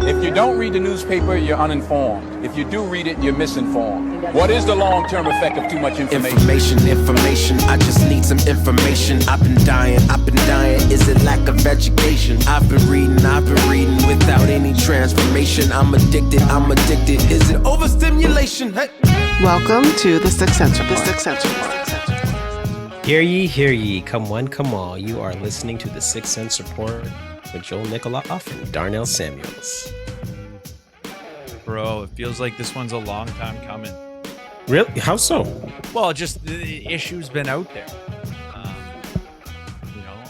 If you don't read the newspaper, you're uninformed. If you do read it, you're misinformed. What is the long-term effect of too much information? Information, I just need some information. I've been dying. Is it lack of education? I've been reading without any transformation. I'm addicted. Is it overstimulation? Hey. Welcome to the Sixth Sense. Hear ye, come one, come all. You are listening to the Sixth Sense Report with Joel Nikoloff and Darnell Samuels. Bro, it feels like this one's a long time coming. Really? How so? Well, just the issue's been out there.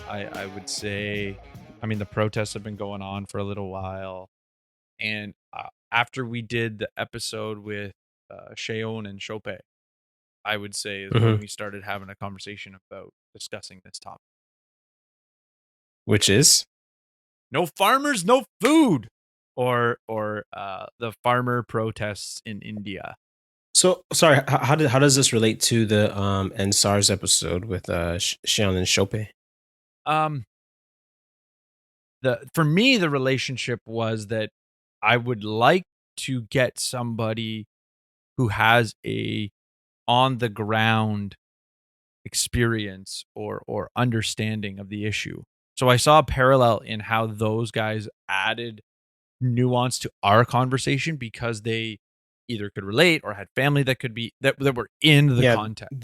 I would say, the protests have been going on for a little while. And after we did the episode with Sheon and Sho Baraka, I would say is when we started having a conversation about discussing this topic. Which is? No farmers, no food. Or the farmer protests in India. So, sorry, how does this relate to the NSARS episode with Sheon and Sho Baraka? For me, the relationship was that I would like to get somebody who has a on the ground experience or understanding of the issue. So I saw a parallel in how those guys added nuance to our conversation because they either could relate or had family that could be that were in the context. And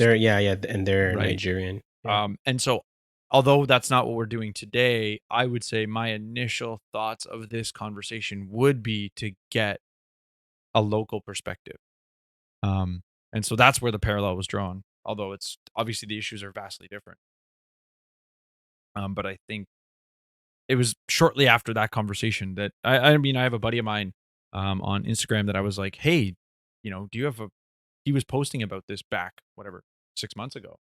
they're right? Nigerian. Yeah. And so although that's not what we're doing today, I would say my initial thoughts of this conversation would be to get a local perspective. And so that's where the parallel was drawn, although it's obviously the issues are vastly different. But I think it was shortly after that conversation that I have a buddy of mine on Instagram that I was like, hey, do you have he was posting about this back, 6 months ago.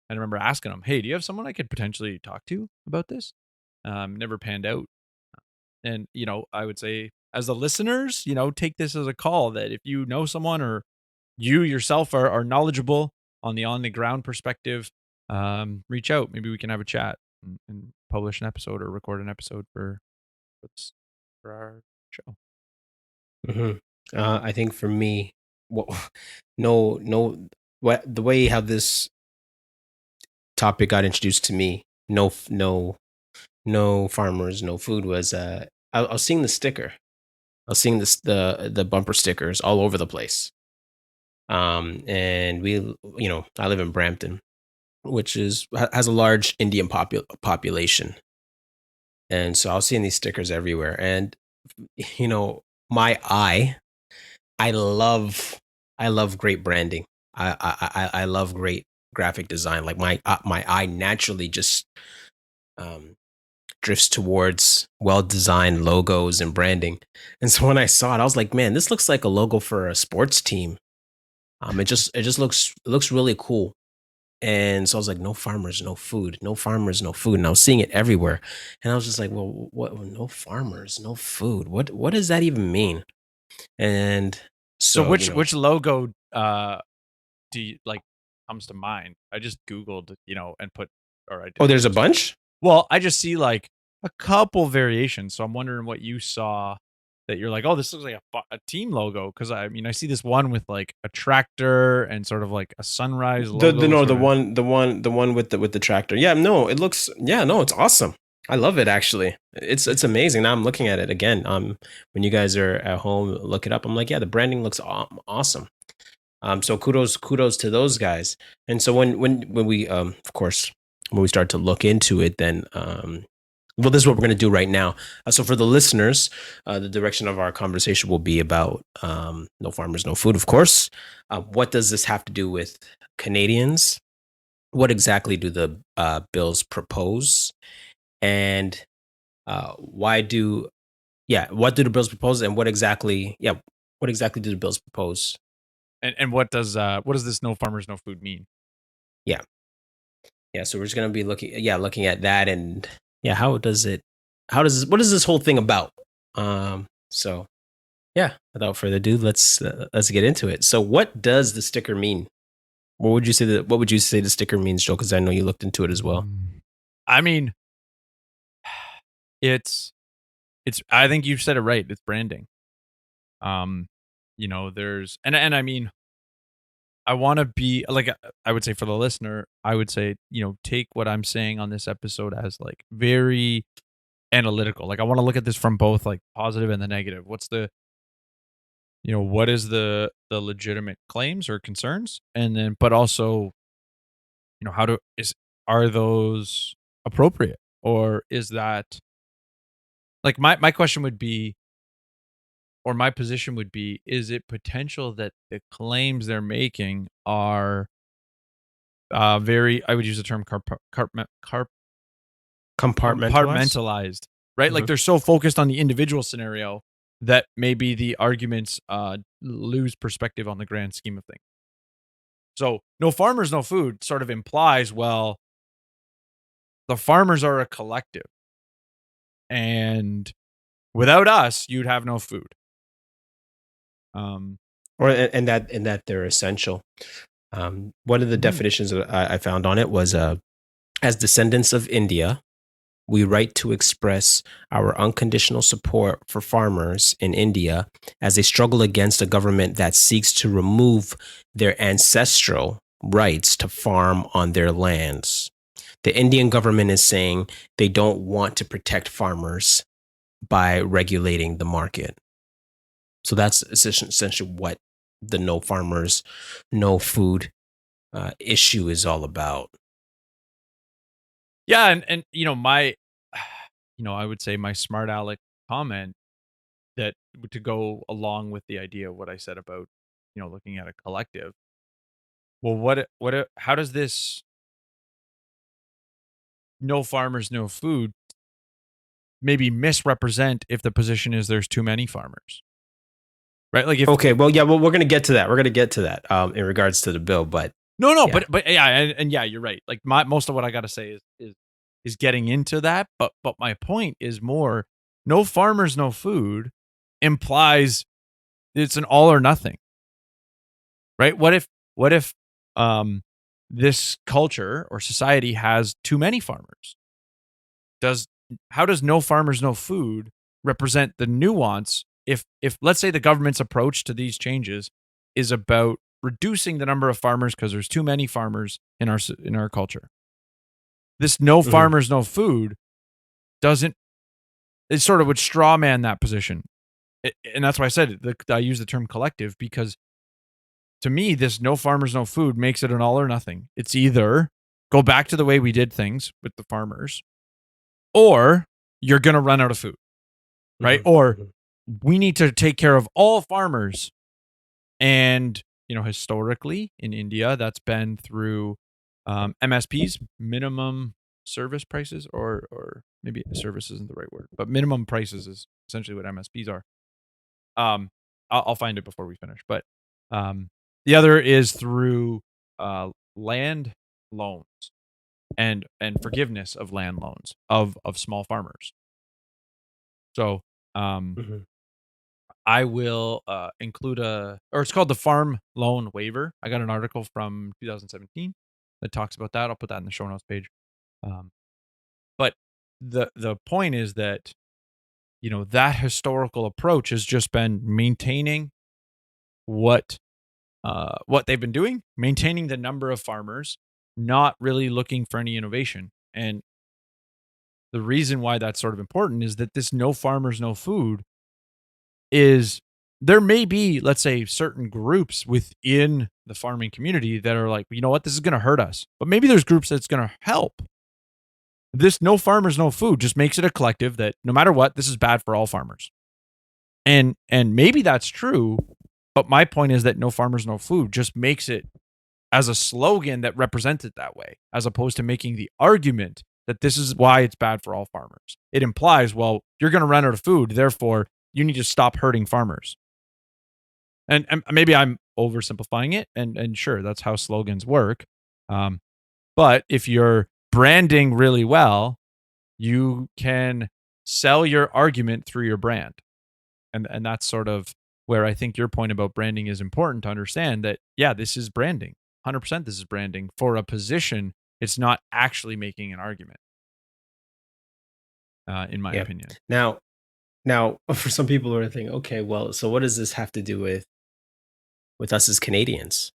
And I remember asking him, hey, do you have someone I could potentially talk to about this? Never panned out. And, I would say as the listeners, take this as a call that if you know someone or you yourself are knowledgeable on the ground perspective, reach out. Maybe we can have a chat and publish an episode or record an episode for our show. I think for me, the way how this topic got introduced to me, no farmers, no food, was I was seeing the sticker. I was seeing the bumper stickers all over the place. And we, I live in Brampton, which has a large Indian population. And so I was seeing these stickers everywhere. And, I love great branding. I love great graphic design. Like my eye naturally just drifts towards well-designed logos and branding. And so when I saw it, I was like, man, this looks like a logo for a sports team. It just looks really cool. And so I was like, no farmers, no food, no farmers, no food. And I was seeing it everywhere. And I was just like, well, what, no farmers, no food. What does that even mean? And so which logo do you comes to mind? I just Googled, and put, there's a bunch? Well, I just see a couple variations. So I'm wondering what you saw that you're like, oh, this looks like a team logo. Cause I see this one with a tractor and sort of a sunrise logo. The one with the tractor. Yeah, no, it's awesome. I love it, actually. It's amazing. Now I'm looking at it again. When you guys are at home, look it up. I'm like, yeah, the branding looks awesome. So kudos to those guys. And so when we of course when we start to look into it, then this is what we're going to do right now. So for the listeners, the direction of our conversation will be about no farmers, no food, of course. What does this have to do with Canadians? What exactly do the bills propose? And what do the bills propose? And what exactly do the bills propose? And what does this no farmers, no food mean? Yeah. So we're just going to be looking at that, and what is this whole thing about? So without further ado, let's get into it. So what does the sticker mean? What would you say the sticker means, Joe? Because I know you looked into it as well. It's I think you said it right. It's branding. There's and I mean, I want to be like, I would say for the listener, I would say, take what I'm saying on this episode as like very analytical. Like I want to look at this from both like positive and the negative. What's what is the legitimate claims or concerns? And then, but also, are those appropriate? Or is that like my question would be, or my position would be, is it potential that the claims they're making are very, I would use the term Compartmentalized. compartmentalized, right? Like Mhm. they're so focused on the individual scenario that maybe the arguments lose perspective on the grand scheme of things. So no farmers, no food sort of implies, well, the farmers are a collective, and without us, you'd have no food. Or and that they're essential. One of the definitions that I found on it was as descendants of India, we write to express our unconditional support for farmers in India as they struggle against a government that seeks to remove their ancestral rights to farm on their lands. The Indian government is saying they don't want to protect farmers by regulating the market. So that's essentially what the no farmers, no food issue is all about. Yeah, and my I would say my smart aleck comment that to go along with the idea of what I said about, looking at a collective. Well, how does this no farmers, no food maybe misrepresent if the position is there's too many farmers? Right? Like if Okay, well, yeah, well, we're gonna get to that. We're gonna get to that in regards to the bill, but no, yeah. but yeah, and yeah, you're right. Like most of what I got to say is getting into that, but my point is more no farmers, no food implies it's an all or nothing. Right? What if this culture or society has too many farmers? How does no farmers, no food represent the nuance if let's say the government's approach to these changes is about reducing the number of farmers because there's too many farmers in our culture. This no farmers, no food doesn't, it sort of would straw man that position. And that's why I said I use the term collective, because to me, this no farmers, no food makes it an all or nothing. It's either go back to the way we did things with the farmers, or you're going to run out of food, right? Or we need to take care of all farmers. And, historically in India, that's been through MSPs, minimum service prices, or maybe service isn't the right word, but minimum prices is essentially what MSPs are. I'll find it before we finish, but the other is through land loans and forgiveness of land loans of small farmers. So I will include or it's called the farm loan waiver. I got an article from 2017 that talks about that. I'll put that in the show notes page. But the point is that, that historical approach has just been maintaining what they've been doing, maintaining the number of farmers, not really looking for any innovation. And the reason why that's sort of important is that this no farmers, no food is, there may be, let's say, certain groups within the farming community that are like, you know what, this is going to hurt us. But maybe there's groups that's going to help. This no farmers, no food just makes it a collective that no matter what, this is bad for all farmers. And maybe that's true. But my point is that no farmers, no food just makes it as a slogan that represents it that way, as opposed to making the argument that this is why it's bad for all farmers. It implies, well, you're going to run out of food, therefore you need to stop hurting farmers. And maybe I'm oversimplifying it, and sure, that's how slogans work. But if you're branding really well, you can sell your argument through your brand. And that's sort of where I think your point about branding is important to understand that, yeah, this is branding. 100% this is branding for a position. It's not actually making an argument, in my opinion. Now, Now, for some people who are thinking, okay, well, so what does this have to do with us as Canadians,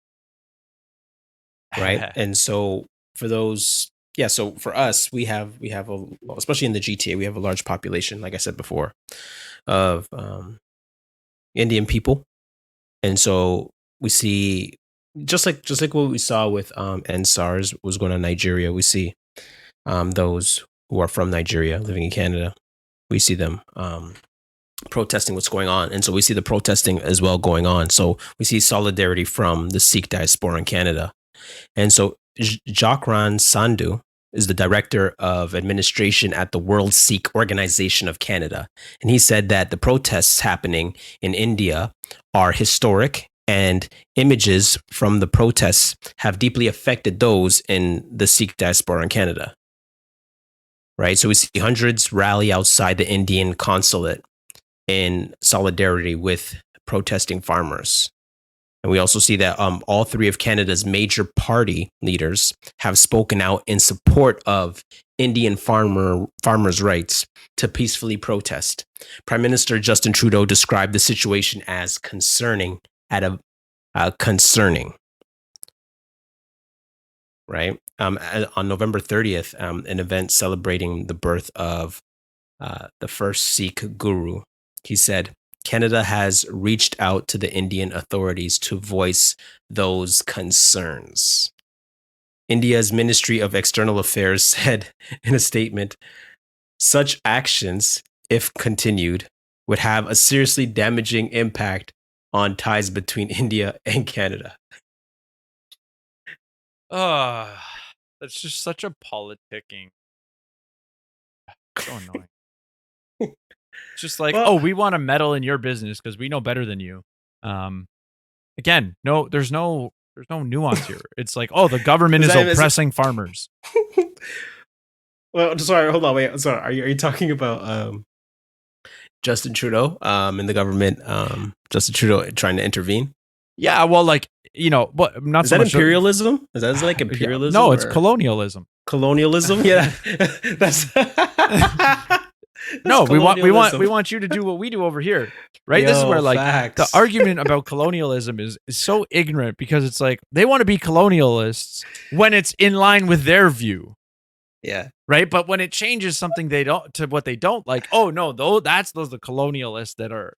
right? And so for those, yeah, so for us, we have especially in the GTA, we have a large population, like I said before, of Indian people, and so we see just like what we saw with NSARS was going on in Nigeria. We see those who are from Nigeria living in Canada. We see them protesting what's going on, and so we see the protesting as well going on. So we see solidarity from the Sikh diaspora in Canada, and so Jacran Sandhu is the director of administration at the World Sikh Organization of Canada, and he said that the protests happening in India are historic, and images from the protests have deeply affected those in the Sikh diaspora in Canada. Right, so we see hundreds rally outside the Indian consulate in solidarity with protesting farmers. And we also see that all three of Canada's major party leaders have spoken out in support of Indian farmers' rights to peacefully protest. Prime Minister Justin Trudeau described the situation as concerning concerning. Right? On November 30th, an event celebrating the birth of the first Sikh guru, he said, Canada has reached out to the Indian authorities to voice those concerns. India's Ministry of External Affairs said in a statement, such actions, if continued, would have a seriously damaging impact on ties between India and Canada. That's just such a politicking. So annoying. It's just like, well, we want to meddle in your business because we know better than you. Again, there's no nuance here. It's like, oh, the government is oppressing farmers. Well, sorry, hold on, wait. Sorry, are you talking about Justin Trudeau and the government? Justin Trudeau trying to intervene? Yeah, well, like, but not is so that much imperialism? Is that like imperialism? No, it's colonialism. Colonialism? Yeah, that's. No, we want you to do what we do over here, right? This is where the argument about colonialism is so ignorant because it's like they want to be colonialists when it's in line with their view. Yeah. Right. But when it changes something they don't to what they don't like, oh no, those are the colonialists that are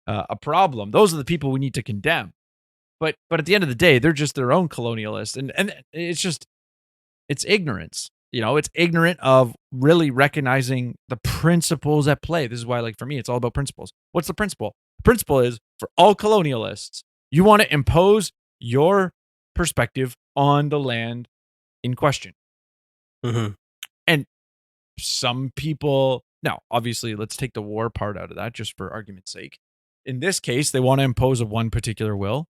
a problem. Those are the people we need to condemn. But at the end of the day, they're just their own colonialists, and it's ignorance. It's ignorant of really recognizing the principles at play. This is why, like, for me, it's all about principles. What's the principle? The principle is for all colonialists, you want to impose your perspective on the land in question. Mm-hmm. And some people, now, obviously, let's take the war part out of that just for argument's sake. In this case, they want to impose one particular will.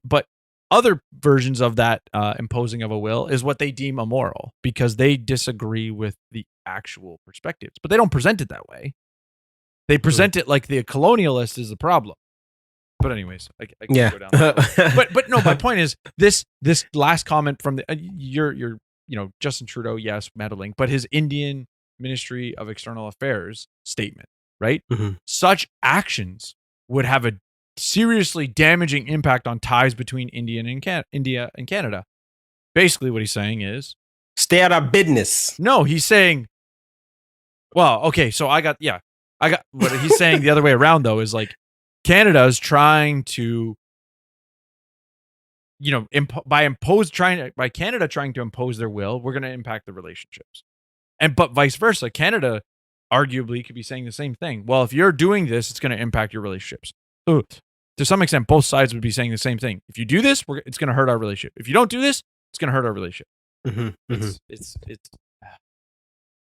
But other versions of that imposing of a will is what they deem immoral because they disagree with the actual perspectives. But they don't present it that way. They present it like the colonialist is the problem. But anyways, I can't go down that but no, my point is this last comment from your Justin Trudeau, yes, meddling, but his Indian Ministry of External Affairs statement, right? Mm-hmm. Such actions would have a seriously damaging impact on ties between India and Canada. Basically, what he's saying is, stay out of business. No, he's saying, well, okay, so I got what he's saying the other way around though is like Canada is trying to, by Canada trying to impose their will, we're going to impact the relationships, but vice versa, Canada arguably could be saying the same thing. Well, if you're doing this, it's going to impact your relationships. So, to some extent, both sides would be saying the same thing. If you do this, it's going to hurt our relationship. If you don't do this, it's going to hurt our relationship. Mm-hmm. It's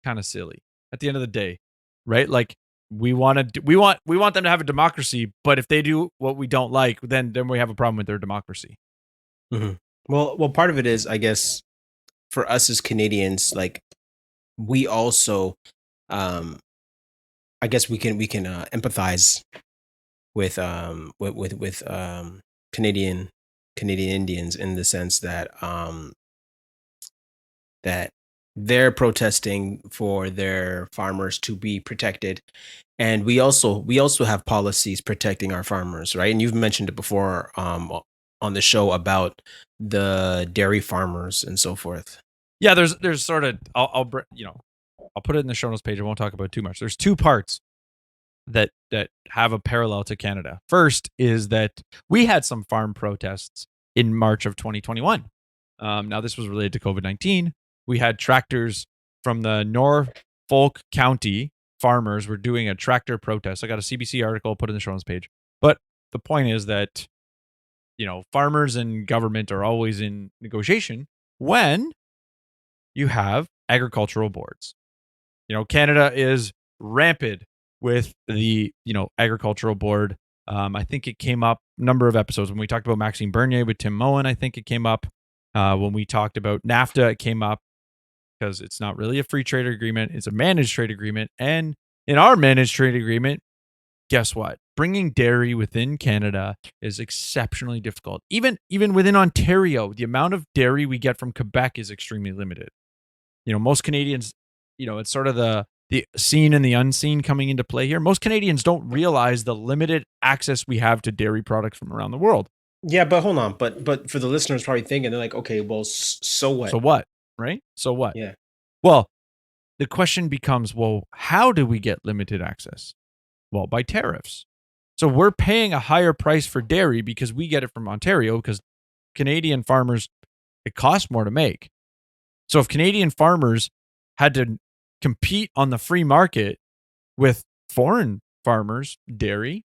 kind of silly at the end of the day, right? Like we want them to have a democracy, but if they do what we don't like, then we have a problem with their democracy. Mm-hmm. Well, part of it is, I guess, for us as Canadians, like we also, I guess we can empathize with Canadian Indians in the sense that that they're protesting for their farmers to be protected, and we also have policies protecting our farmers, right? And you've mentioned it before on the show about the dairy farmers and so forth. Yeah, there's sort of I'll put it in the show notes page. I won't talk about it too much. There's two parts that have a parallel to Canada. First is that we had some farm protests in March of 2021. Now this was related to COVID-19. We had tractors from the Norfolk County farmers were doing a tractor protest. I got a CBC article put in the show notes page. But the point is that farmers and government are always in negotiation when you have agricultural boards. Canada is rampant with the agricultural board. I think it came up a number of episodes when we talked about Maxime Bernier with Tim Moen. I think it came up when we talked about NAFTA. It came up because it's not really a free trade agreement; it's a managed trade agreement. And in our managed trade agreement, guess what? Bringing dairy within Canada is exceptionally difficult. Even within Ontario, the amount of dairy we get from Quebec is extremely limited. Most Canadians, it's sort of the seen and the unseen coming into play here. Most Canadians don't realize the limited access we have to dairy products from around the world. Yeah, but hold on. But for the listeners probably thinking, they're like, okay, well, so what? So what? Right? So what? Yeah. Well, the question becomes, well, how do we get limited access? Well, by tariffs. So we're paying a higher price for dairy because we get it from Ontario because Canadian farmers, it costs more to make. So if Canadian farmers had to compete on the free market with foreign farmers, dairy,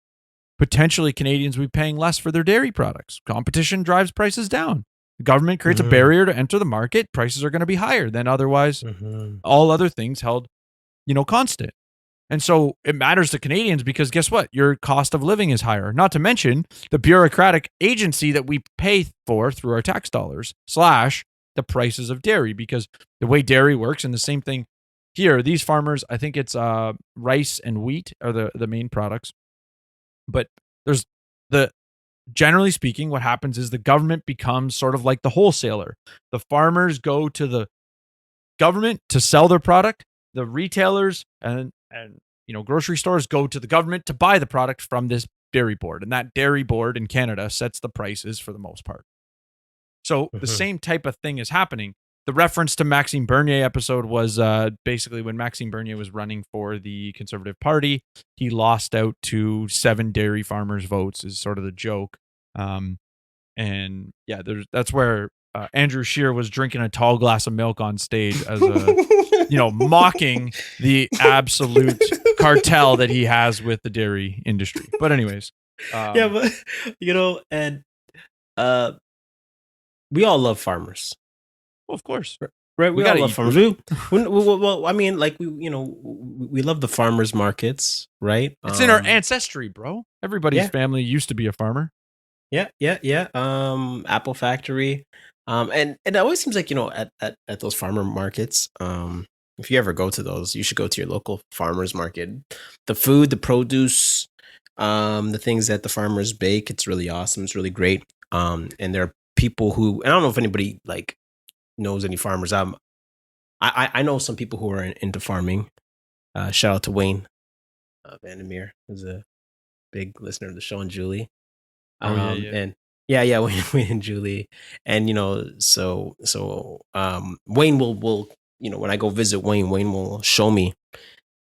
potentially Canadians would be paying less for their dairy products. Competition drives prices down. The government creates a barrier to enter the market. Prices are going to be higher than otherwise all other things held, constant. And so it matters to Canadians because guess what? Your cost of living is higher. Not to mention the bureaucratic agency that we pay for through our tax dollars / the prices of dairy, because the way dairy works, and the same thing here, these farmers, I think it's rice and wheat are the main products. But there's generally speaking, what happens is the government becomes sort of like the wholesaler. The farmers go to the government to sell their product. The retailers and grocery stores go to the government to buy the product from this dairy board. And that dairy board in Canada sets the prices for the most part. So the same type of thing is happening. The reference to Maxime Bernier episode was basically when Maxime Bernier was running for the Conservative Party, he lost out to 7 dairy farmers' votes is sort of the joke. And yeah, that's where Andrew Scheer was drinking a tall glass of milk on stage as a, mocking the absolute cartel that he has with the dairy industry. But anyways. Yeah, but, and we all love farmers. Well, of course. Right, we all love farmers. Well, I mean, like we love the farmers markets, right? It's in our ancestry, bro. Everybody's family used to be a farmer. Yeah. Apple factory, and it always seems like at those farmer markets, if you ever go to those, you should go to your local farmers market. The food, the produce, the things that the farmers bake, it's really awesome. It's really great. And there are people who, and I don't know if anybody knows any farmers. I know some people who are into farming. Shout out to Wayne Vandermeer, who's a big listener of the show, and Julie. And Wayne and Julie, and so Wayne will when I go visit Wayne will show me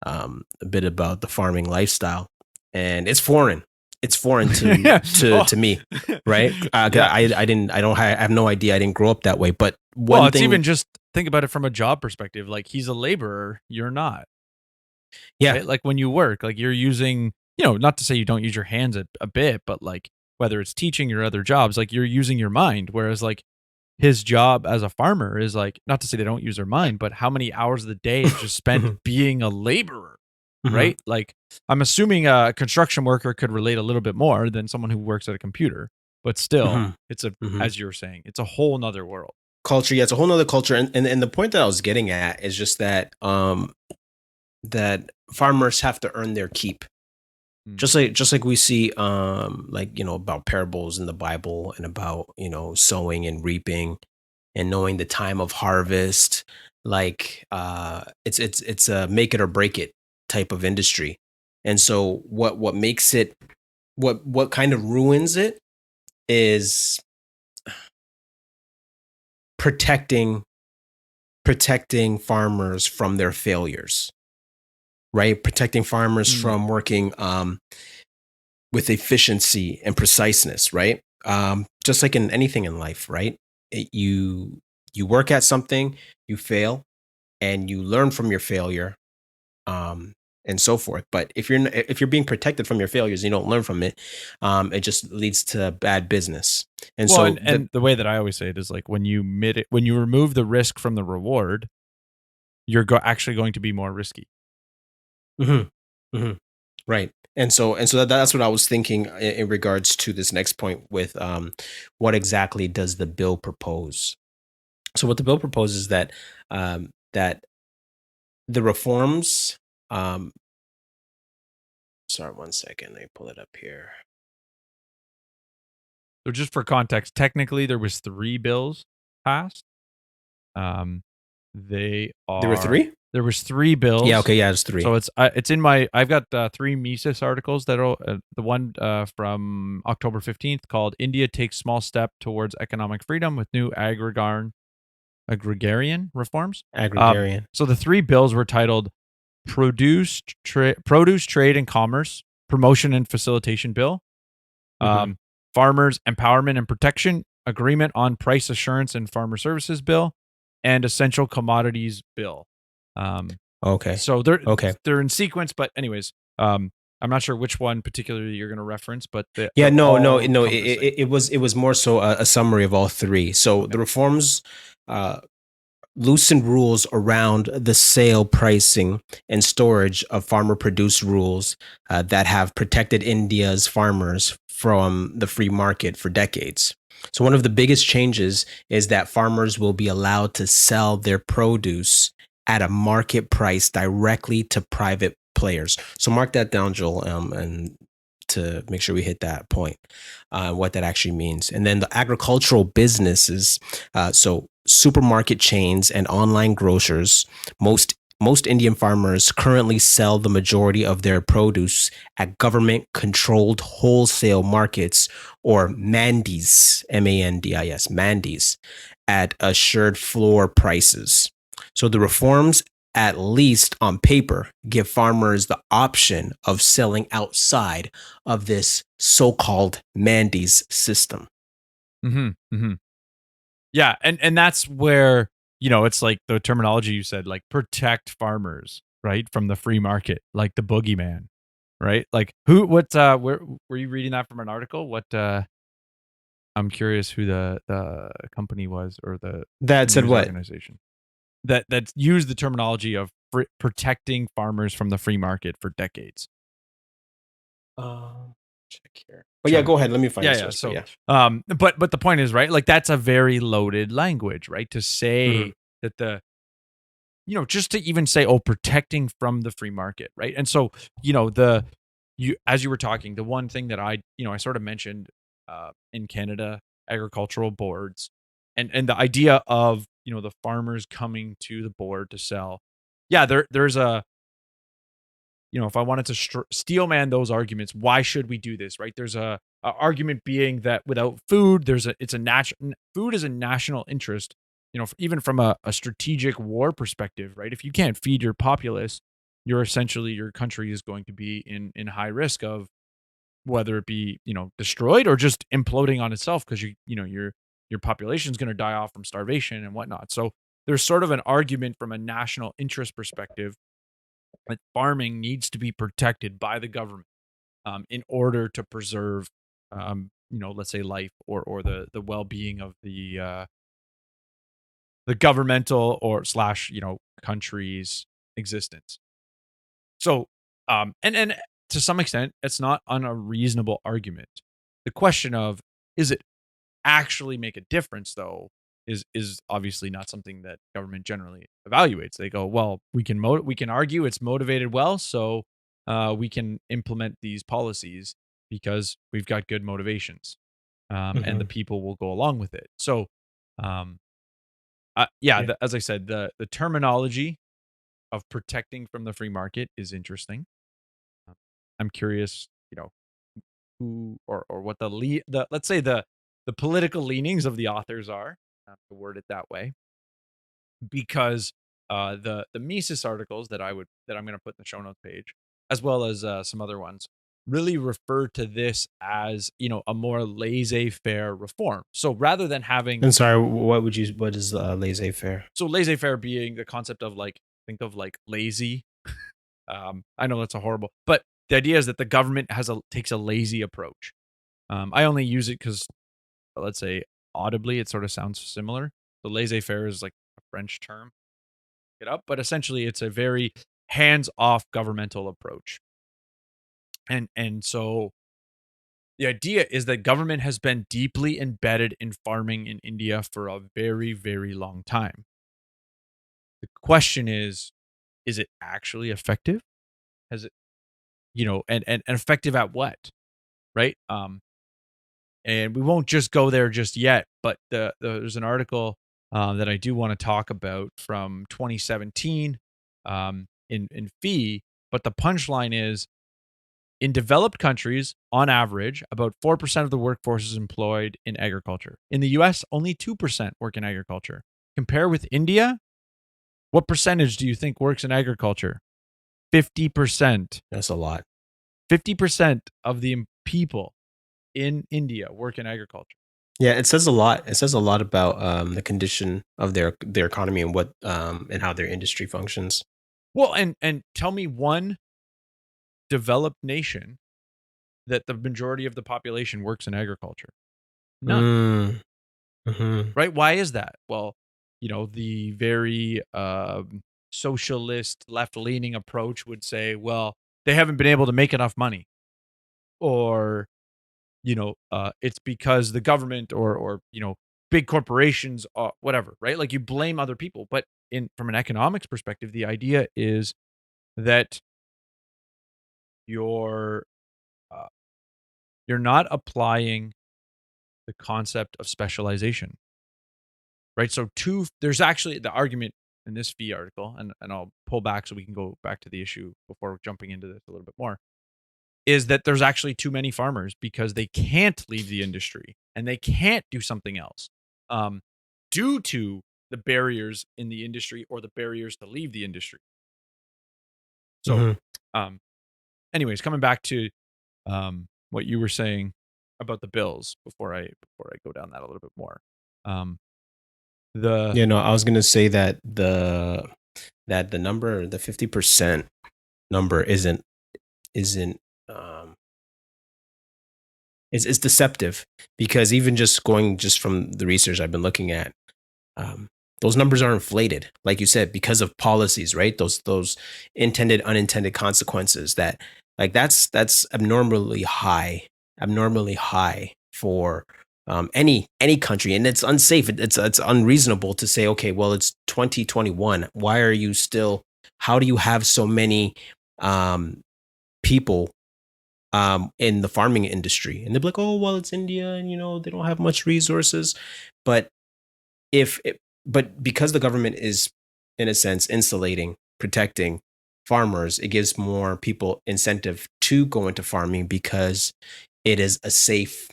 a bit about the farming lifestyle, and it's foreign. It's foreign to me, right? I have no idea. I didn't grow up that way. But it's even just think about it from a job perspective. Like, he's a laborer, you're not. Yeah, right? Like when you work, like you're using, not to say you don't use your hands a bit, but like whether it's teaching or other jobs, like you're using your mind. Whereas like his job as a farmer is like, not to say they don't use their mind, but how many hours of the day is just spent being a laborer. Right? Like, I'm assuming a construction worker could relate a little bit more than someone who works at a computer, but still, it's as you were saying, it's a whole nother world. Culture. Yeah, it's a whole nother culture. And the point that I was getting at is just that, that farmers have to earn their keep. Just like we see, about parables in the Bible and about, sowing and reaping and knowing the time of harvest. like it's a make it or break it type of industry. And so what makes it what kind of ruins it is protecting farmers from their failures, right? Protecting farmers from working with efficiency and preciseness, right? Just like in anything in life, right? You work at something, you fail, and you learn from your failure, and so forth. But if you're being protected from your failures, you don't learn from it. It just leads to bad business. And well, so, and the way that I always say it is like when you remove the risk from the reward, you're actually going to be more risky. Right. And so that's what I was thinking in regards to this next point with what exactly does the bill propose? So what the bill proposes that that the reforms. Sorry, 1 second. Let me pull it up here. So just for context, technically there was 3 bills passed. They are There were 3? There was 3 bills. Yeah. Okay. Yeah. It's 3. So it's in my. I've got 3 Mises articles that are the one from October 15th called "India Takes Small Step Towards Economic Freedom with New Agrarian Reforms." Agrarian. So the 3 bills were titled "Produce, Trade and Commerce Promotion and Facilitation Bill," "Farmers Empowerment and Protection Agreement on Price Assurance and Farmer Services Bill," and "Essential Commodities Bill." Okay. So they're in sequence, but anyways, I'm not sure which one particularly you're going to reference, but it was more so a summary of all 3. So the reforms loosened rules around the sale, pricing, and storage of farmer produced rules that have protected India's farmers from the free market for decades. So one of the biggest changes is that farmers will be allowed to sell their produce at a market price directly to private players. So mark that down, Joel, and to make sure we hit that point, what that actually means. And then the agricultural businesses, so supermarket chains and online grocers, most Indian farmers currently sell the majority of their produce at government-controlled wholesale markets, or mandis, M-A-N-D-I-S, mandis, at assured floor prices. So the reforms, at least on paper, give farmers the option of selling outside of this so-called mandis system. Yeah, and that's where, it's like the terminology you said, like protect farmers, right, from the free market, like the boogeyman, right? Like where were you reading that from an article? I'm curious who the company was, or the That said news what? organization that used the terminology of protecting farmers from the free market for decades. Check here. But yeah, go ahead. Let me find the source. So, but the point is, right, like that's a very loaded language, right? To say that just to even say, protecting from the free market, right? And so, as you were talking, the one thing that I sort of mentioned in Canada, agricultural boards, and the idea of the farmers coming to the board to sell. Yeah, there's a if I wanted to steelman those arguments, why should we do this, right? There's a argument being that without food, food is a national interest, even from a strategic war perspective, right? If you can't feed your populace, your country is going to be in high risk of whether it be, destroyed or just imploding on itself, because your population is going to die off from starvation and whatnot. So there's sort of an argument from a national interest perspective that farming needs to be protected by the government in order to preserve, let's say life or the well-being of the governmental or / country's existence. So, and to some extent, it's not an unreasonable argument. The question of, is it actually make a difference, though, is obviously not something that government generally evaluates. They go, well, we can argue it's motivated well, so we can implement these policies because we've got good motivations, and the people will go along with it. So, Yeah. As I said, the terminology of protecting from the free market is interesting. I'm curious, who or what the let's say the political leanings of the authors are, to word it that way, because the Mises articles that I'm going to put in the show notes page, as well as some other ones, really refer to this as a more laissez-faire reform. So rather than having, I'm sorry. What is laissez-faire? so laissez-faire being the concept of think of lazy. I know that's a horrible, but the idea is that the government takes a lazy approach. I only use it because, let's say, audibly, it sort of sounds similar. The laissez-faire is like a French term. Look it up, but essentially, it's a very hands-off governmental approach. And so the idea is that government has been deeply embedded in farming in India for a very, very long time. The question is it actually effective? Has it, and effective at what? Right? And we won't just go there just yet, but there's an article that I do want to talk about from 2017 in Fee, but the punchline is, in developed countries, on average, about 4% of the workforce is employed in agriculture. In the US, only 2% work in agriculture. Compare with India, what percentage do you think works in agriculture? 50%. That's a lot. 50% of the people in India work in agriculture. Yeah, it says a lot. It says a lot about the condition of their economy and what and how their industry functions. Well, and tell me one developed nation that the majority of the population works in agriculture. None. Right? Why is that? Well, the very socialist, left-leaning approach would say, well, they haven't been able to make enough money, or it's because the government or big corporations, whatever, right? Like, you blame other people. But from an economics perspective, the idea is that you're not applying the concept of specialization, right? So there's actually the argument in this Fee article, and I'll pull back so we can go back to the issue before jumping into this a little bit more, is that there's actually too many farmers because they can't leave the industry and they can't do something else due to the barriers in the industry or the barriers to leave the industry. So, anyways, coming back to what you were saying about the bills before I go down that a little bit more. I was gonna say that the number, the 50% number, isn't it's deceptive, because even just from the research I've been looking at, those numbers are inflated, like you said, because of policies, right? Those intended, unintended consequences that's abnormally high for any country, and it's unsafe. It's unreasonable to say, okay, well, it's 2021. Why are you still? How do you have so many people in the farming industry? And they're like, oh, well, it's India, and they don't have much resources. But because the government is, in a sense, insulating, protecting farmers, it gives more people incentive to go into farming, because it is a safe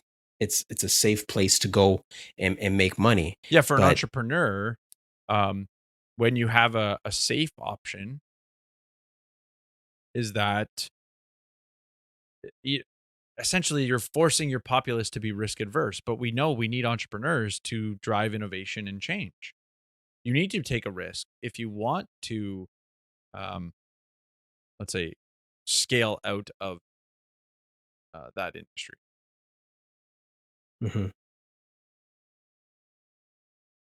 place to go and make money. Yeah, for an entrepreneur, when you have a safe option, is that essentially you're forcing your populace to be risk adverse. But we know we need entrepreneurs to drive innovation and change. You need to take a risk if you want to, let's say, scale out of that industry.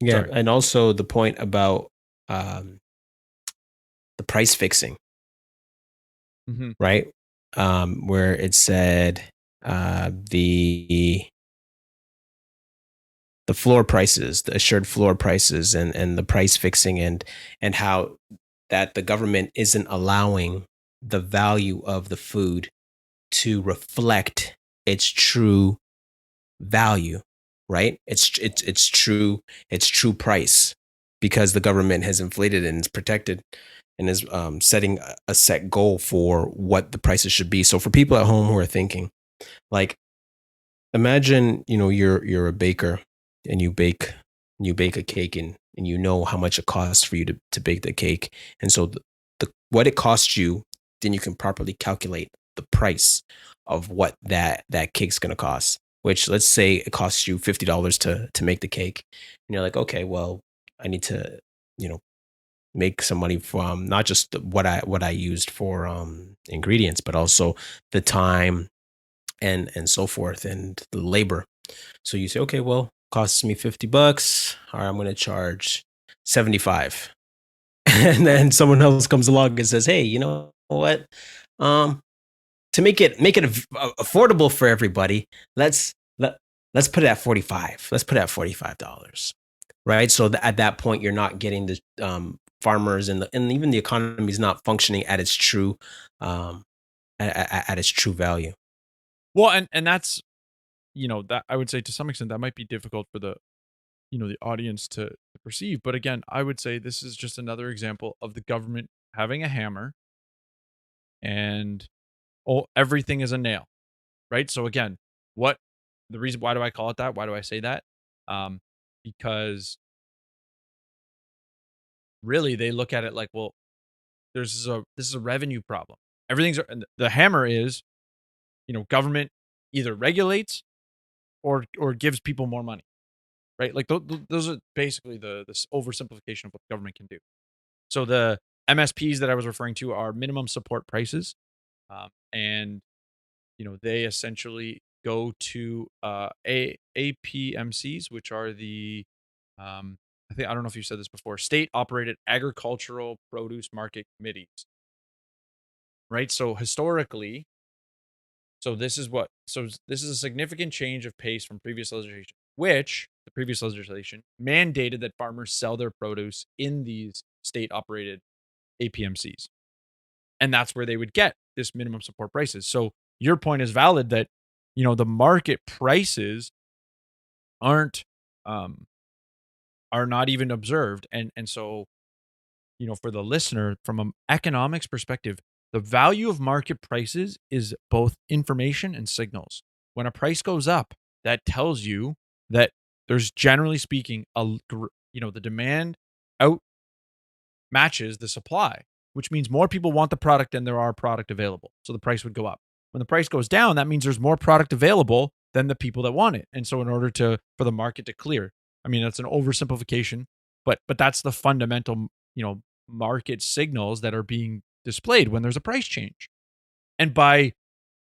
Yeah, Sorry. and also the point about the price fixing, right? Where it said the floor prices, the assured floor prices, and the price fixing, and how that the government isn't allowing the value of the food to reflect its true value, right? It's true price, because the government has inflated it and is protected and is setting a set goal for what the prices should be. So for people at home who are thinking, like, imagine, you're a baker and you bake a cake, and you know how much it costs for you to bake the cake. And so the what it costs you, then you can properly calculate the price of what that cake's going to cost, which, let's say it costs you $50 to make the cake. And you're like, okay, well, I need to, make some money from not just what I used for ingredients, but also the time and so forth, and the labor. So you say, okay, well, costs me $50. All right, I'm going to charge 75. And then someone else comes along and says, hey, you know what? To make it affordable for everybody, let's put it at 45. Let's put it at $45. Right. So at that point, you're not getting the farmers, and even the economy is not functioning at its true at its true value. Well, and that's, that I would say to some extent that might be difficult for the audience to perceive. But again, I would say this is just another example of the government having a hammer and everything is a nail, right? So again, the reason, why do I call it that? Why do I say that? Because really they look at it like, well, this is a revenue problem. The hammer is, government either regulates or gives people more money, right? Like those are basically this oversimplification of what the government can do. So the MSPs that I was referring to are minimum support prices, and they essentially go to APMCs, which are the I don't know if you said this before, state operated agricultural produce market committees, right? So historically, this is a significant change of pace from previous legislation, which the previous legislation mandated that farmers sell their produce in these state operated APMCs. And that's where they would get this minimum support prices. So your point is valid that, the market prices are not even observed. And so, for the listener, from an economics perspective, the value of market prices is both information and signals. When a price goes up, that tells you that there's, generally speaking, the demand out matches the supply, which means more people want the product than there are product available. So the price would go up. When the price goes down, that means there's more product available than the people that want it. And so in order for the market to clear, I mean, that's an oversimplification, but that's the fundamental, market signals that are being displayed when there's a price change. And by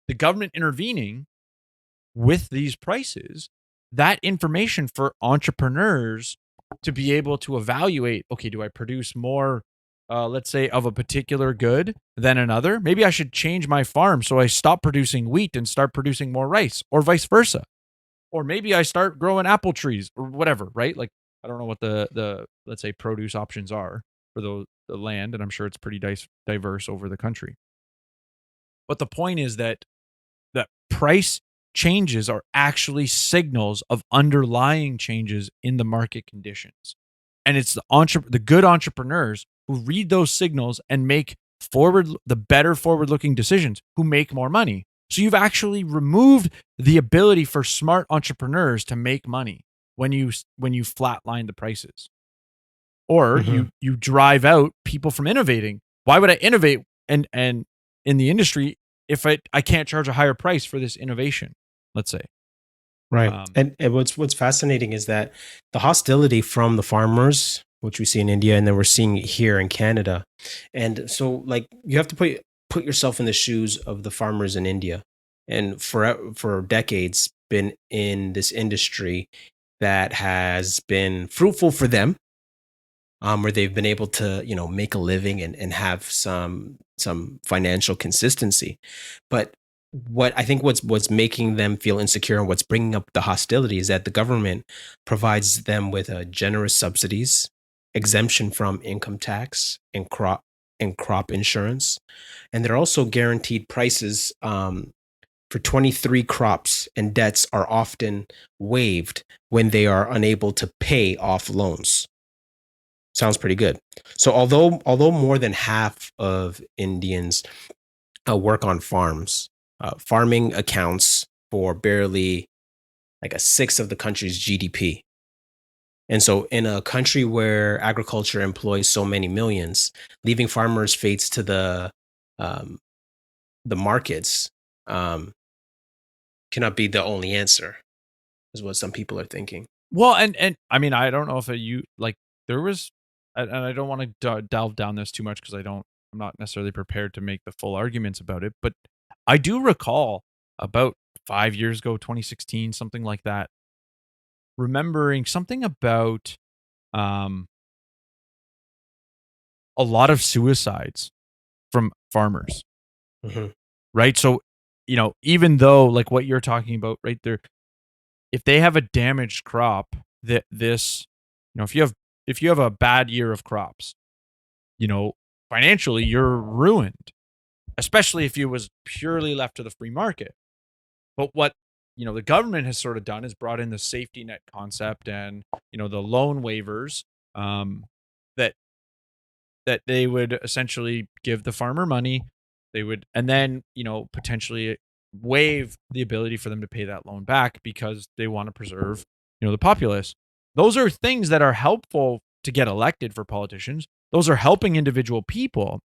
the government intervening with these prices, that information for entrepreneurs to be able to evaluate, okay, do I produce more, let's say, of a particular good than another? Maybe I should change my farm so I stop producing wheat and start producing more rice, or vice versa. Or maybe I start growing apple trees or whatever, right? Like, I don't know what the let's say, produce options are for the land, and I'm sure it's pretty diverse over the country. But the point is that price changes are actually signals of underlying changes in the market conditions. And it's the good entrepreneurs who read those signals and make the better forward-looking decisions, who make more money. So you've actually removed the ability for smart entrepreneurs to make money when you flatline the prices, or you drive out people from innovating. Why would I innovate and in the industry if I can't charge a higher price for this innovation? Let's say. Right. And what's fascinating is that the hostility from the farmers, which we see in India, and then we're seeing it here in Canada. And so, like, you have to put yourself in the shoes of the farmers in India, and for decades been in this industry that has been fruitful for them, where they've been able to, make a living and have some financial consistency. But what I think what's making them feel insecure and what's bringing up the hostility is that the government provides them with generous subsidies, exemption from income tax and crop insurance, and they're also guaranteed prices for 23 crops, and debts are often waived when they are unable to pay off loans. Sounds pretty good. So although more than half of Indians work on farms, farming accounts for barely like a sixth of the country's GDP. And so in a country where agriculture employs so many millions, leaving farmers' fates to um, the markets cannot be the only answer, is what some people are thinking. Well, and I mean, I don't know if there was, and I don't want to delve down this too much because I'm not necessarily prepared to make the full arguments about it, but I do recall about 5 years ago, 2016, something like that, remembering something about a lot of suicides from farmers, Mhm. right? So, even though like what you're talking about right there, if they have a damaged crop, that this, if you have a bad year of crops, financially you're ruined, especially if you was purely left to the free market. But what the government has sort of done is brought in the safety net concept and the loan waivers, that they would essentially give the farmer money. They would, and then potentially waive the ability for them to pay that loan back because they want to preserve the populace. Those are things that are helpful to get elected for politicians. Those are helping individual people.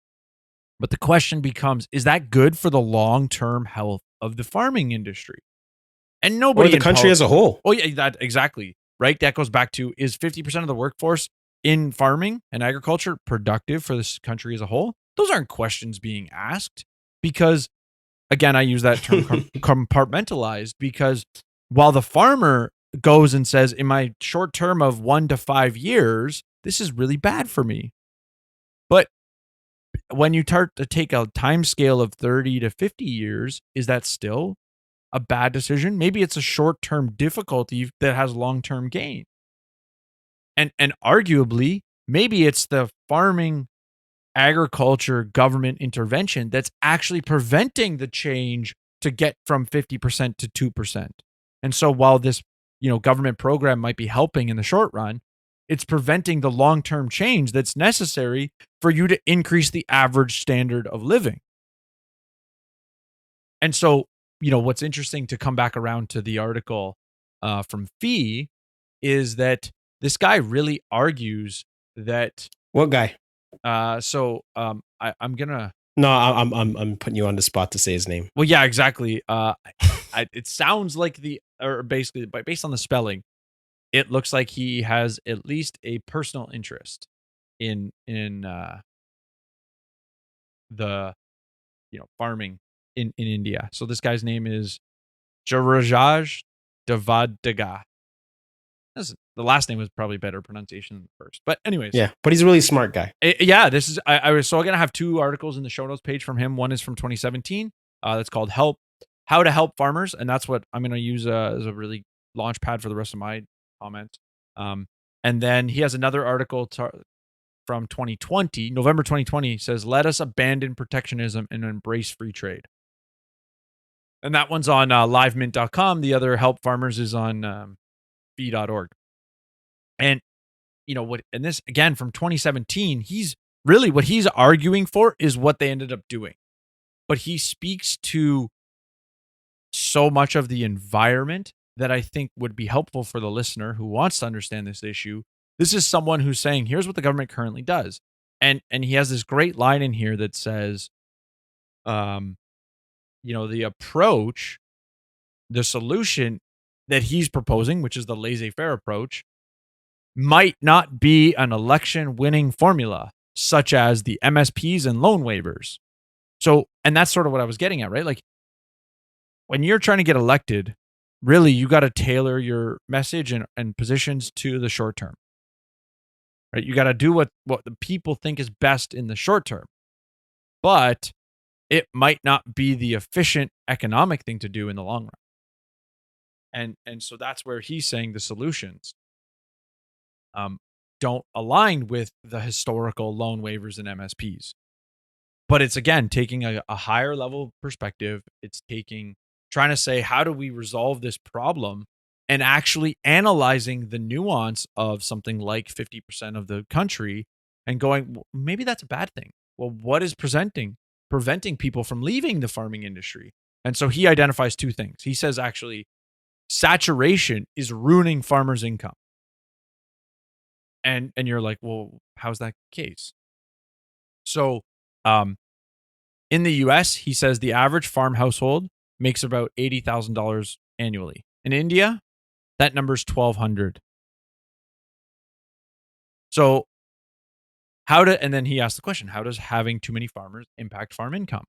But the question becomes, is that good for the long-term health of the farming industry? And nobody Or the country as a whole. Oh yeah, that exactly. Right? That goes back to, is 50% of the workforce in farming and agriculture productive for this country as a whole? Those aren't questions being asked because, again, I use that term compartmentalized, because while the farmer goes and says, in my short term of 1 to 5 years, this is really bad for me. But when you start to take a time scale of 30 to 50 years, is that still a bad decision? Maybe it's a short-term difficulty that has long-term gain. And arguably, maybe it's the farming agriculture government intervention that's actually preventing the change to get from 50% to 2%. And so while this, government program might be helping in the short run, it's preventing the long-term change that's necessary for you to increase the average standard of living. And so, what's interesting, to come back around to the article from Fee, is that this guy really argues that. What guy? I'm gonna. No, I'm putting you on the spot to say his name. Well, yeah, exactly. It sounds like basically, based on the spelling, it looks like he has at least a personal interest in the farming in India. So this guy's name is Jarajaj Davadaga. The last name was probably better pronunciation than the first. But anyways. Yeah, but he's a really smart guy. Yeah, this is I was going to have 2 articles in the show notes page from him. One is from 2017. That's called How to Help Farmers, and that's what I'm going to use as a really launch pad for the rest of my comments. And then he has another article from 2020, November 2020, says, "Let us abandon protectionism and embrace free trade." And that one's on livemint.com. The other Help Farmers is on fee.org. And and this again from 2017, what he's arguing for is what they ended up doing. But he speaks to so much of the environment that I think would be helpful for the listener who wants to understand this issue. This is someone who's saying, here's what the government currently does. And he has this great line in here that says, the approach, the solution that he's proposing, which is the laissez-faire approach, might not be an election-winning formula, such as the MSPs and loan waivers. So, and that's sort of what I was getting at, right? Like, when you're trying to get elected, really, you got to tailor your message and positions to the short term, right? You got to do what the people think is best in the short term, but it might not be the efficient economic thing to do in the long run. And so that's where he's saying the solutions don't align with the historical loan waivers and MSPs. But it's, again, taking a higher level perspective. It's trying to say, how do we resolve this problem and actually analyzing the nuance of something like 50% of the country and going, "Well, maybe that's a bad thing. Well, what is preventing people from leaving the farming industry?" And so he identifies two things. He says actually saturation is ruining farmers' income. And you're like, well, how's that case? So in the US, he says the average farm household makes about $80,000 annually. In India, that number's $1,200. So and then he asked the question, how does having too many farmers impact farm income?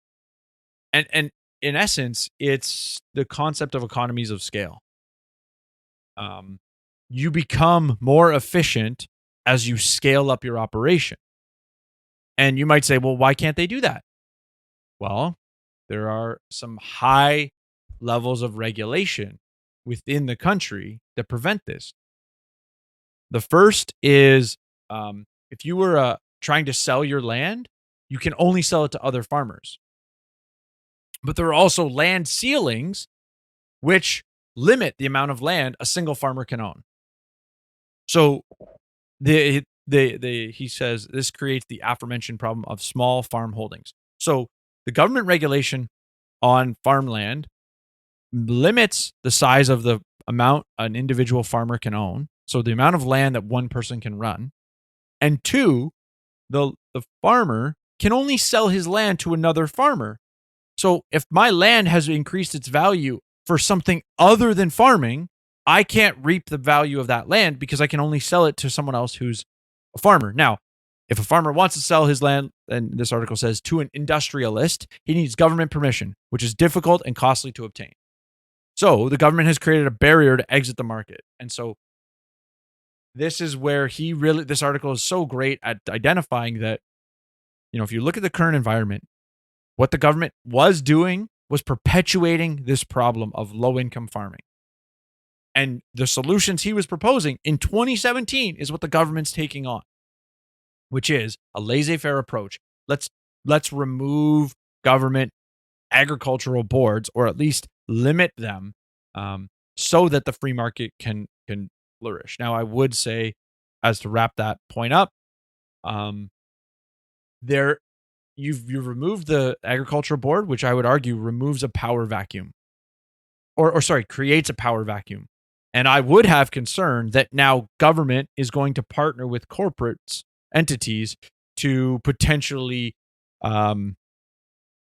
And in essence, it's the concept of economies of scale. You become more efficient as you scale up your operation. And you might say, well, why can't they do that? Well, there are some high levels of regulation within the country that prevent this. The first is if you were trying to sell your land, you can only sell it to other farmers. But there are also land ceilings which limit the amount of land a single farmer can own. So he says this creates the aforementioned problem of small farm holdings. So the government regulation on farmland limits the size of the amount an individual farmer can own. So the amount of land that one person can run. And two, the farmer can only sell his land to another farmer. So if my land has increased its value for something other than farming, I can't reap the value of that land because I can only sell it to someone else who's a farmer. Now, if a farmer wants to sell his land, and this article says, to an industrialist, he needs government permission, which is difficult and costly to obtain. So the government has created a barrier to exit the market. And so this is where this article is so great at identifying that, if you look at the current environment, what the government was doing was perpetuating this problem of low-income farming. And the solutions he was proposing in 2017 is what the government's taking on, which is a laissez-faire approach. Let's remove government agricultural boards, or at least limit them, so that the free market can flourish. Now, I would say, as to wrap that point up, you've removed the agricultural board, which I would argue removes a power vacuum, or creates a power vacuum. And I would have concern that now government is going to partner with corporate entities to potentially, to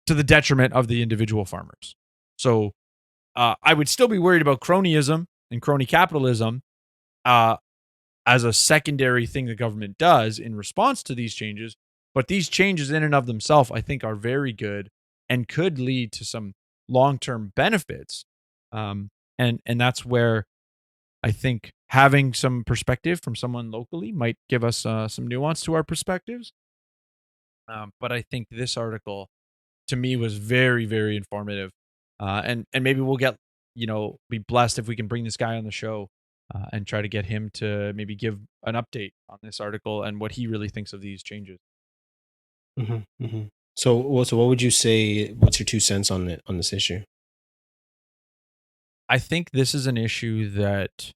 the detriment of the individual farmers. So I would still be worried about cronyism and crony capitalism as a secondary thing the government does in response to these changes. But these changes in and of themselves, I think, are very good and could lead to some long-term benefits. And that's where I think having some perspective from someone locally might give us some nuance to our perspectives. But I think this article, to me, was very, very informative. And maybe we'll get, be blessed if we can bring this guy on the show and try to get him to maybe give an update on this article and what he really thinks of these changes. Mm-hmm, mm-hmm. So what would you say? What's your 2 cents on this issue? I think this is an issue that,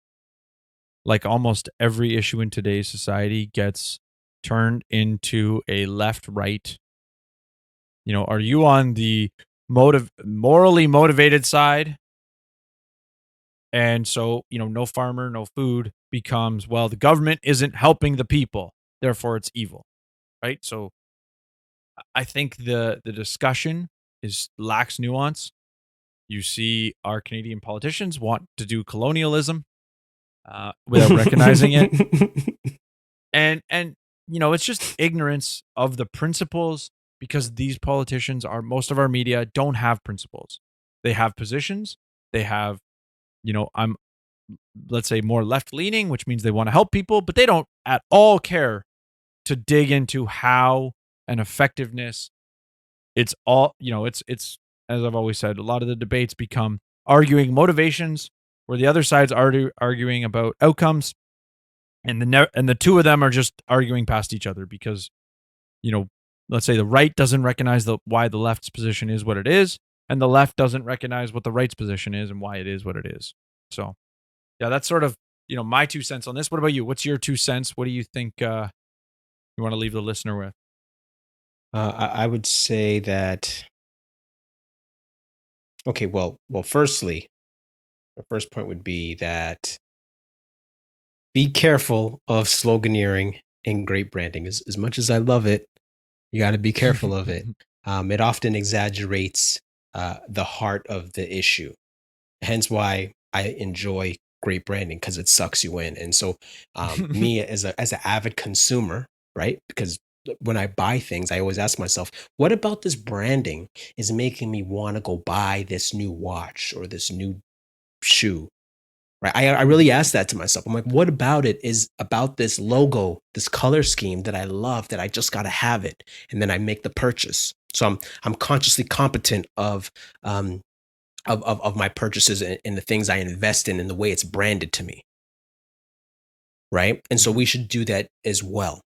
like almost every issue in today's society, gets turned into a left-right. Are you on the morally motivated side? And so, no farmer, no food becomes, well, the government isn't helping the people, therefore it's evil, right? So I think the discussion lacks nuance. You see our Canadian politicians want to do colonialism without recognizing it. And it's just ignorance of the principles, because these politicians most of our media don't have principles. They have positions. They have, let's say, more left-leaning, which means they want to help people, but they don't at all care to dig into how and effectiveness. It's all, it's as I've always said, a lot of the debates become arguing motivations, where the other side's arguing about outcomes, and the two of them are just arguing past each other because, let's say the right doesn't recognize why the left's position is what it is, and the left doesn't recognize what the right's position is and why it is what it is. So yeah, that's sort of, my 2 cents on this. What about you? What's your 2 cents? What do you think you want to leave the listener with? I would say that. Okay, firstly, the first point would be that be careful of sloganeering and great branding. As much as I love it, you got to be careful of it. It often exaggerates the heart of the issue. Hence why I enjoy great branding, because it sucks you in. And so, me as an avid consumer, right? Because when I buy things, I always ask myself, what about this branding is making me want to go buy this new watch or this new shoe? Right. I really asked that to myself. I'm like, what about it is about this logo, this color scheme that I love, that I just got to have it. And then I make the purchase. So I'm consciously competent of my purchases and the things I invest in and the way it's branded to me. Right. And so we should do that as well.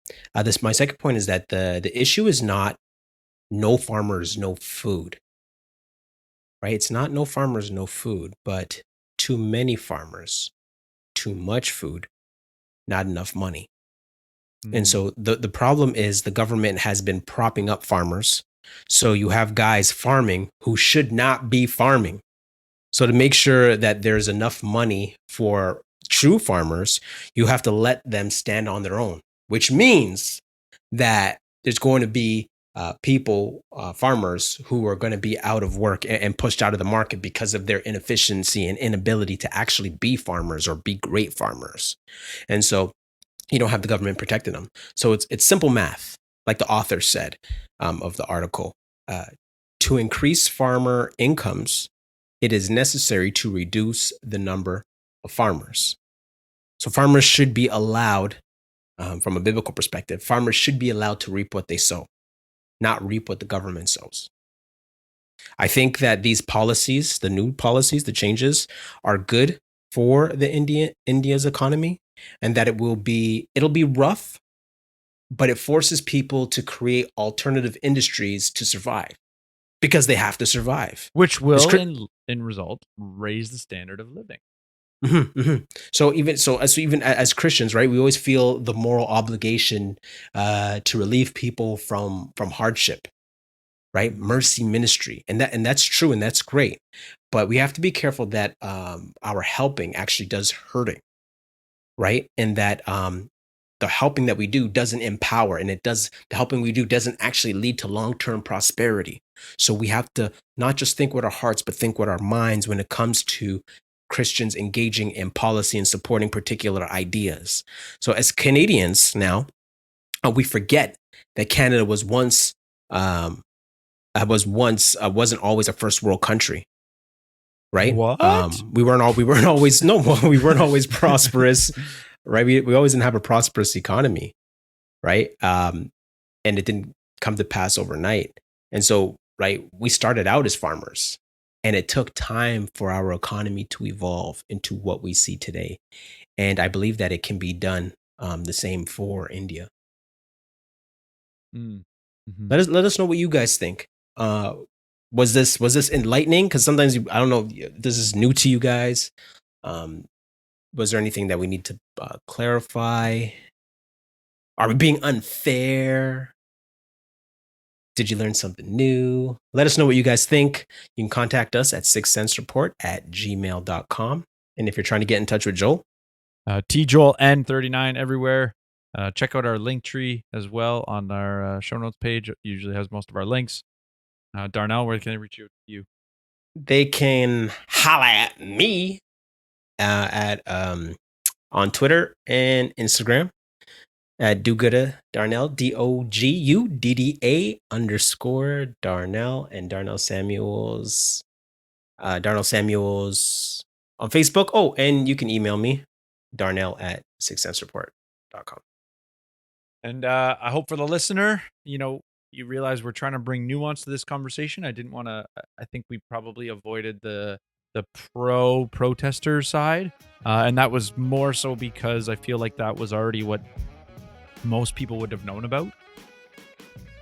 My second point is that the issue is not no farmers, no food. Right. It's not no farmers, no food, but too many farmers, too much food, not enough money. And so the problem is the government has been propping up farmers. So you have guys farming who should not be farming. So to make sure that there's enough money for true farmers, you have to let them stand on their own, which means that there's going to be farmers who are going to be out of work and pushed out of the market because of their inefficiency and inability to actually be farmers or be great farmers. And so you don't have the government protecting them. So it's simple math, like the author said of the article. To increase farmer incomes, it is necessary to reduce the number of farmers. So farmers should be allowed, from a biblical perspective, farmers should be allowed to reap what they sow, not reap what the government sows. I think that these policies, the new policies, the changes are good for the India's economy, and that it'll be rough, but it forces people to create alternative industries to survive because they have to survive. Which will, in result, raise the standard of living. So even as Christians, right, we always feel the moral obligation to relieve people from hardship, right? Mercy ministry, and that's true, and that's great. But we have to be careful that our helping actually does hurting, right? And that the helping that we do doesn't empower, and the helping we do doesn't actually lead to long-term prosperity. So we have to not just think with our hearts, but think with our minds when it comes to Christians engaging in policy and supporting particular ideas. So as Canadians now, we forget that Canada wasn't always a first world country, right? What? We weren't always prosperous, right? We always didn't have a prosperous economy, right? And it didn't come to pass overnight. And so, right, we started out as farmers. And it took time for our economy to evolve into what we see today. And I believe that it can be done the same for India. Let us know what you guys think. Was this enlightening? Because sometimes I don't know, this is new to you guys. Was there anything that we need to clarify? Are we being unfair? Did you learn something new? Let us know what you guys think. You can contact us at sixthsensereport@gmail.com. And if you're trying to get in touch with Joel, TJoelN39 everywhere. Check out our link tree as well on our show notes page. It usually has most of our links. Darnell, where can they reach you? They can holla at me on Twitter and Instagram at Dogudda Darnell, DOGUDDA _ Darnell, and Darnell Samuels on Facebook. Oh, and you can email me, Darnell@sixthsensereport.com. And I hope for the listener, you realize we're trying to bring nuance to this conversation. I think we probably avoided the protester side. And that was more so because I feel like that was already what most people would have known about.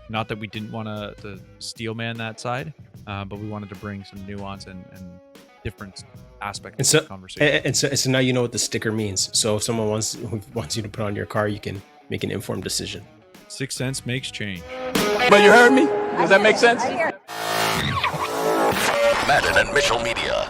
Not that we didn't want to steel man that side, but we wanted to bring some nuance and different aspect And of so, the conversation. so now you know what the sticker means. So if someone wants you to put on your car, you can make an informed decision. 6 cents makes change. But you heard me? Does that make sense? Madden and Mitchell Media.